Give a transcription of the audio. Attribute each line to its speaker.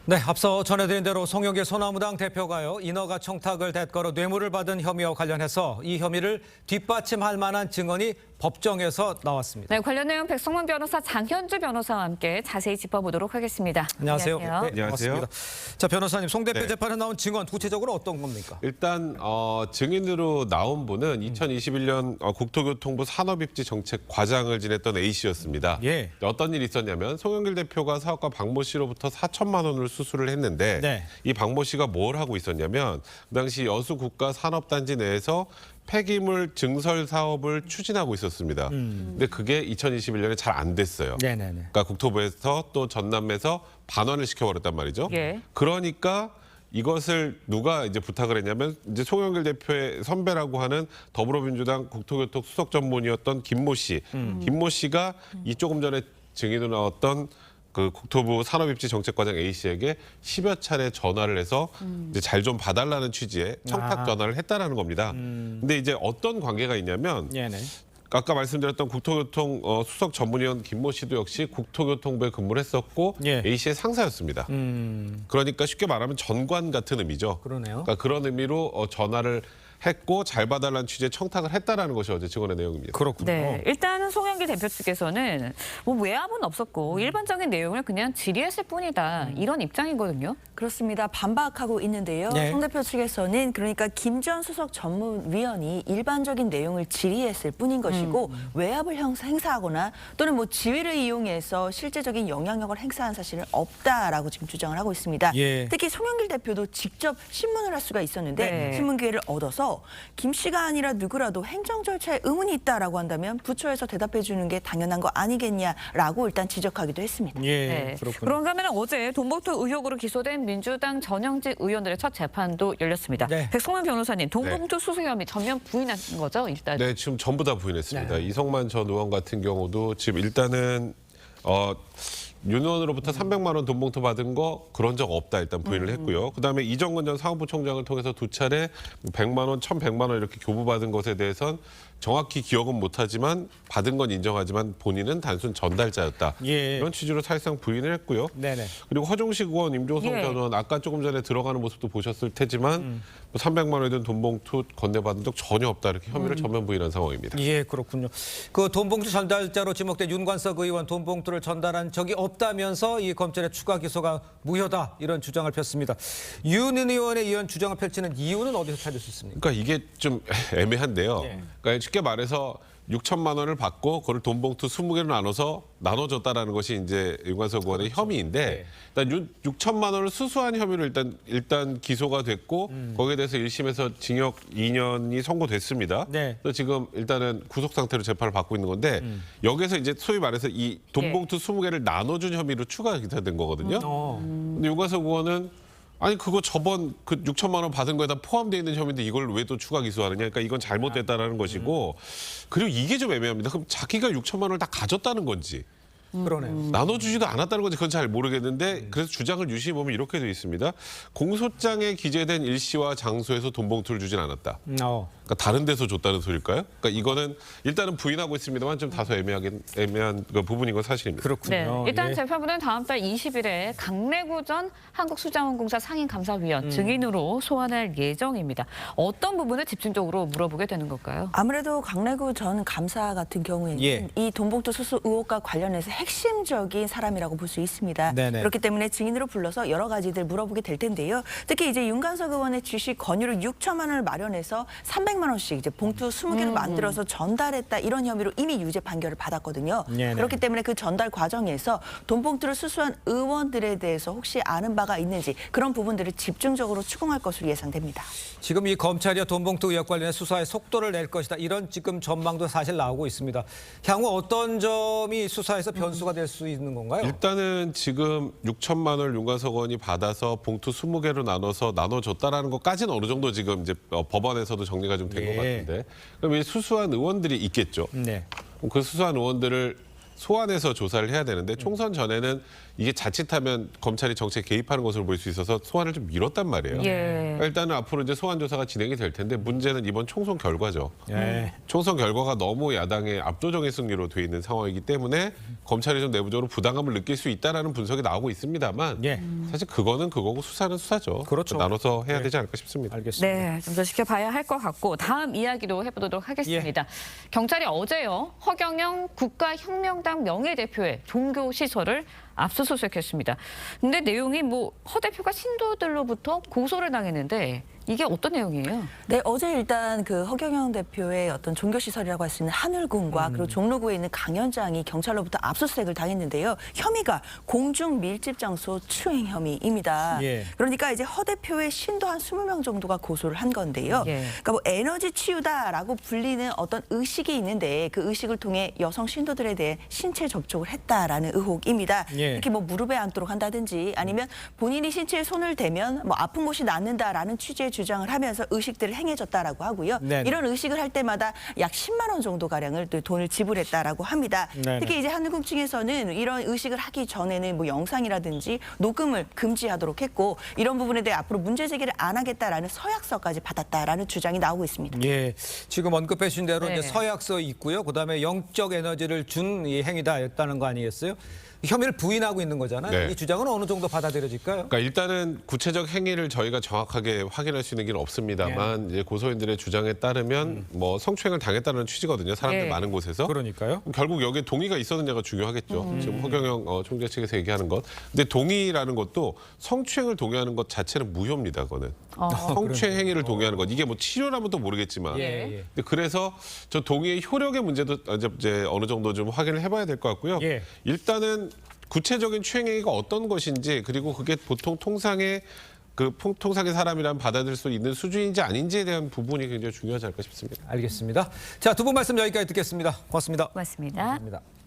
Speaker 1: 네, 앞서 전해드린 대로 송영길 소나무당 대표가요, 인허가 청탁을 대가로 뇌물을 받은 혐의와 관련해서 이 혐의를 뒷받침할 만한 증언이 법정에서 나왔습니다.
Speaker 2: 네, 관련 내용 백성문 변호사, 장현주 변호사와 함께 자세히 짚어보도록 하겠습니다.
Speaker 1: 안녕하세요.
Speaker 2: 안녕하세요.
Speaker 1: 네,
Speaker 3: 안녕하세요.
Speaker 1: 반갑습니다. 자, 변호사님, 송 대표 재판에 나온 증언 구체적으로 어떤 겁니까?
Speaker 3: 일단 증인으로 나온 분은 2021년 국토교통부 산업입지 정책 과장을 지냈던 A 씨였습니다.
Speaker 1: 예.
Speaker 3: 어떤 일이 있었냐면 송영길 대표가 사업가 박모 씨로부터 4천만 원을 수수를 했는데
Speaker 1: 네.
Speaker 3: 이 박모 씨가 뭘 하고 있었냐면 그 당시 여수 국가 산업단지 내에서 폐기물 증설 사업을 추진하고 있었습니다. 근데 그게 2021년에 잘 안 됐어요.
Speaker 1: 네네네.
Speaker 3: 그러니까 국토부에서 또 전남에서 반환을 시켜버렸단 말이죠.
Speaker 2: 예.
Speaker 3: 그러니까 이것을 누가 이제 부탁을 했냐면 이제 송영길 대표의 선배라고 하는 더불어민주당 국토교통 수석 전문이었던 김모 씨. 김모 씨가 이 조금 전에 증인으로 나왔던 그 국토부 산업입지 정책과장 A 씨에게 10여 차례 전화를 해서 이제 잘 좀 봐달라는 취지의 청탁 전화를 했다라는 겁니다. 근데 이제 어떤 관계가 있냐면
Speaker 1: 네네.
Speaker 3: 아까 말씀드렸던 국토교통 수석 전문위원 김모 씨도 역시 국토교통부에 근무를 했었고
Speaker 1: 예.
Speaker 3: A 씨의 상사였습니다. 그러니까 쉽게 말하면 전관 같은 의미죠.
Speaker 1: 그러네요.
Speaker 3: 그러니까 그런 의미로 전화를 했고 잘 봐달라는 취지의 청탁을 했다라는 것이 어제 증언의 내용입니다.
Speaker 1: 그렇군요.
Speaker 2: 네, 일단은 송영길 대표 측에서는 뭐 외압은 없었고 일반적인 내용을 그냥 질의했을 뿐이다. 이런 입장이거든요.
Speaker 4: 그렇습니다. 반박하고 있는데요.
Speaker 1: 네.
Speaker 4: 송 대표 측에서는 그러니까 김 전 수석 전문위원이 일반적인 내용을 질의했을 뿐인 것이고 외압을 행사하거나 또는 뭐 지위를 이용해서 실제적인 영향력을 행사한 사실은 없다라고 지금 주장을 하고 있습니다.
Speaker 1: 예.
Speaker 4: 특히 송영길 대표도 직접 신문을 할 수가 있었는데
Speaker 2: 네.
Speaker 4: 신문 기회를 얻어서 김 씨가 아니라 누구라도 행정 절차에 의문이 있다라고 한다면 부처에서 대답해 주는 게 당연한 거 아니겠냐라고 일단 지적하기도 했습니다.
Speaker 1: 예,
Speaker 2: 네.
Speaker 1: 그렇군요.
Speaker 2: 그런가 하면 어제 돈봉투 의혹으로 기소된 민주당 전형직 의원들의 첫 재판도 열렸습니다.
Speaker 1: 네.
Speaker 2: 백성문 변호사님, 돈봉투 수수 혐의 전면 부인한 거죠, 일단?
Speaker 3: 네, 지금 전부 다 부인했습니다.
Speaker 1: 네.
Speaker 3: 이성만 전 의원 같은 경우도 지금 일단은 윤 의원으로부터 300만 원 돈봉투 받은 거 그런 적 없다 일단 부인을 했고요. 그다음에 이정근 전 사법부 총장을 통해서 두 차례 100만 원, 1,100만 원 이렇게 교부받은 것에 대해선 정확히 기억은 못하지만 받은 건 인정하지만 본인은 단순 전달자였다.
Speaker 1: 예.
Speaker 3: 이런 취지로 사실상 부인을 했고요.
Speaker 1: 네네.
Speaker 3: 그리고 허종식 의원, 임종성
Speaker 2: 예.
Speaker 3: 전 의원 아까 조금 전에 들어가는 모습도 보셨을 테지만 300만 원에 든 돈봉투 건네받은 적 전혀 없다 이렇게 혐의를 전면 부인한 상황입니다.
Speaker 1: 예, 그렇군요. 그 돈봉투 전달자로 지목된 윤관석 의원 돈봉투를 전달한 적이 없다면서 이 검찰의 추가 기소가 무효다 이런 주장을 폈습니다. 윤 의원의 이런 주장을 펼치는 이유는 어디서 찾을 수 있습니까?
Speaker 3: 그러니까 이게 좀 애매한데요.
Speaker 1: 예.
Speaker 3: 그러니까 쉽게 말해서 6천만 원을 받고 그걸 돈봉투 20개로 나눠서 나눠줬다라는 것이 이제 윤관석 의원의 혐의인데 일단 6천만 원을 수수한 혐의로 일단 기소가 됐고 거기에 대해서 1심에서 징역 2년이 선고됐습니다.
Speaker 1: 네.
Speaker 3: 그래서 지금 일단은 구속 상태로 재판을 받고 있는 건데 여기서 이제 소위 말해서 이 돈봉투 20개를 나눠준 혐의로 추가 기소된 거거든요. 근데 윤관석 의원은 아니 그거 저번 그 6천만 원 받은 거에다 포함되어 있는 혐의인데 이걸 왜 또 추가 기소하느냐. 그러니까 이건 잘못됐다라는 것이고 그리고 이게 좀 애매합니다. 그럼 자기가 6천만 원을 다 가졌다는 건지
Speaker 1: 그러네요.
Speaker 3: 나눠주지도 않았다는 건지 그건 잘 모르겠는데 그래서 주장을 유심히 보면 이렇게 되어 있습니다. 공소장에 기재된 일시와 장소에서 돈봉투를 주진 않았다. 그러니까 다른 데서 줬다는 소리일까요? 그러니까 이거는 일단은 부인하고 있습니다만 좀 다소 애매한 그 부분인 건 사실입니다.
Speaker 1: 그렇군요.
Speaker 2: 네, 일단
Speaker 1: 예.
Speaker 2: 재판부는 다음 달 20일에 강래구 전 한국수자원공사 상임감사위원 증인으로 소환할 예정입니다. 어떤 부분을 집중적으로 물어보게 되는 걸까요?
Speaker 4: 아무래도 강래구 전 감사 같은 경우에는
Speaker 1: 예.
Speaker 4: 이 돈봉투 수수 의혹과 관련해서 핵심적인 사람이라고 볼 수 있습니다.
Speaker 1: 네네.
Speaker 4: 그렇기 때문에 증인으로 불러서 여러 가지들 물어보게 될 텐데요. 특히 이제 윤관석 의원의 지시 권유로 6천만 원을 마련해서 300만 원씩 이제 봉투 20개를 만들어서 전달했다 이런 혐의로 이미 유죄 판결을 받았거든요.
Speaker 1: 네네.
Speaker 4: 그렇기 때문에 그 전달 과정에서 돈봉투를 수수한 의원들에 대해서 혹시 아는 바가 있는지 그런 부분들을 집중적으로 추궁할 것으로 예상됩니다.
Speaker 1: 지금 이 검찰이 돈봉투 의혹 관련해 수사에 속도를 낼 것이다. 이런 지금 전망도 사실 나오고 있습니다. 향후 어떤 점이 수사에서 변수가 될 수 있는 건가요?
Speaker 3: 일단은 지금 6천만 원을 윤관석 의원이 받아서 봉투 20개로 나눠줬다라는 것까지는 어느 정도 지금 이제 법원에서도 정리가 좀 된 것
Speaker 1: 예.
Speaker 3: 같은데 그럼 이 수수한 의원들이 있겠죠.
Speaker 1: 네.
Speaker 3: 그 수수한 의원들을 소환해서 조사를 해야 되는데 총선 전에는 이게 자칫하면 검찰이 정치에 개입하는 것으로 보일 수 있어서 소환을 좀 미뤘단 말이에요.
Speaker 2: 예.
Speaker 3: 일단은 앞으로 이제 소환 조사가 진행이 될 텐데 문제는 이번 총선 결과죠.
Speaker 1: 예.
Speaker 3: 총선 결과가 너무 야당의 압도적인 승리로 돼 있는 상황이기 때문에 검찰이 좀 내부적으로 부담감을 느낄 수 있다라는 분석이 나오고 있습니다만
Speaker 1: 예.
Speaker 3: 사실 그거는 그거고 수사는 수사죠.
Speaker 1: 그렇죠.
Speaker 3: 나눠서 해야
Speaker 1: 네.
Speaker 3: 되지 않을까 싶습니다.
Speaker 1: 알겠습니다.
Speaker 2: 네, 좀 더 지켜봐야 할 것 같고 다음 이야기로 해보도록 하겠습니다. 경찰이 어제요 허경영 국가혁명당 명예대표의 종교 시설을 압수수색했습니다. 근데 내용이 뭐 허 대표가 신도들로부터 고소를 당했는데 이게 어떤 내용이에요?
Speaker 4: 네, 어제 일단 그 허경영 대표의 어떤 종교시설이라고 할 수 있는 하늘궁과 그리고 종로구에 있는 강연장이 경찰로부터 압수수색을 당했는데요. 혐의가 공중 밀집 장소 추행 혐의입니다.
Speaker 1: 예.
Speaker 4: 그러니까 이제 허 대표의 신도 한 20명 정도가 고소를 한 건데요.
Speaker 2: 예.
Speaker 4: 그러니까 뭐 에너지 치유다라고 불리는 어떤 의식이 있는데 그 의식을 통해 여성 신도들에 대해 신체 접촉을 했다라는 의혹입니다.
Speaker 1: 예.
Speaker 4: 특히 뭐 무릎에 앉도록 한다든지 아니면 본인이 신체에 손을 대면 뭐 아픈 곳이 낫는다라는 취지의 주장을 하면서 의식들을 행해줬다라고 하고요.
Speaker 1: 네네.
Speaker 4: 이런 의식을 할 때마다 약 10만 원 정도 가량을 또 돈을 지불했다라고 합니다.
Speaker 1: 네네.
Speaker 4: 특히 이제 한국 측에서는 이런 의식을 하기 전에는 뭐 영상이라든지 녹음을 금지하도록 했고 이런 부분에 대해 앞으로 문제 제기를 안 하겠다라는 서약서까지 받았다라는 주장이 나오고 있습니다.
Speaker 1: 예, 지금 언급해 주신 대로
Speaker 2: 네.
Speaker 1: 이제 서약서 있고요. 그다음에 영적 에너지를 준 이 행위다였다는 거 아니겠어요? 혐의를 부인하고 있는 거잖아요.
Speaker 3: 네.
Speaker 1: 이 주장은 어느 정도 받아들여질까요?
Speaker 3: 그러니까 일단은 구체적 행위를 저희가 정확하게 확인할 수 있는 게 없습니다만 이제 고소인들의 주장에 따르면 뭐 성추행을 당했다는 취지거든요. 사람들
Speaker 2: 예.
Speaker 3: 많은 곳에서.
Speaker 1: 그러니까요.
Speaker 3: 결국 여기에 동의가 있었느냐가 중요하겠죠. 지금 허경영 총재 측에서 얘기하는 것. 근데 동의라는 것도 성추행을 동의하는 것 자체는 무효입니다. 그거는. 성추행 행위를 동의하는 것. 이게 뭐 치료라면 또 모르겠지만.
Speaker 1: 예.
Speaker 3: 근데 그래서 저 동의의 효력의 문제도 이제 어느 정도 좀 확인을 해봐야 될 것 같고요.
Speaker 1: 예.
Speaker 3: 일단은 구체적인 추행행위가 어떤 것인지 그리고 그게 보통 통상의 사람이라면 받아들일 수 있는 수준인지 아닌지에 대한 부분이 굉장히 중요하지 않을까 싶습니다.
Speaker 1: 알겠습니다. 자, 두 분 말씀 여기까지 듣겠습니다. 고맙습니다.
Speaker 2: 고맙습니다.
Speaker 1: 감사합니다.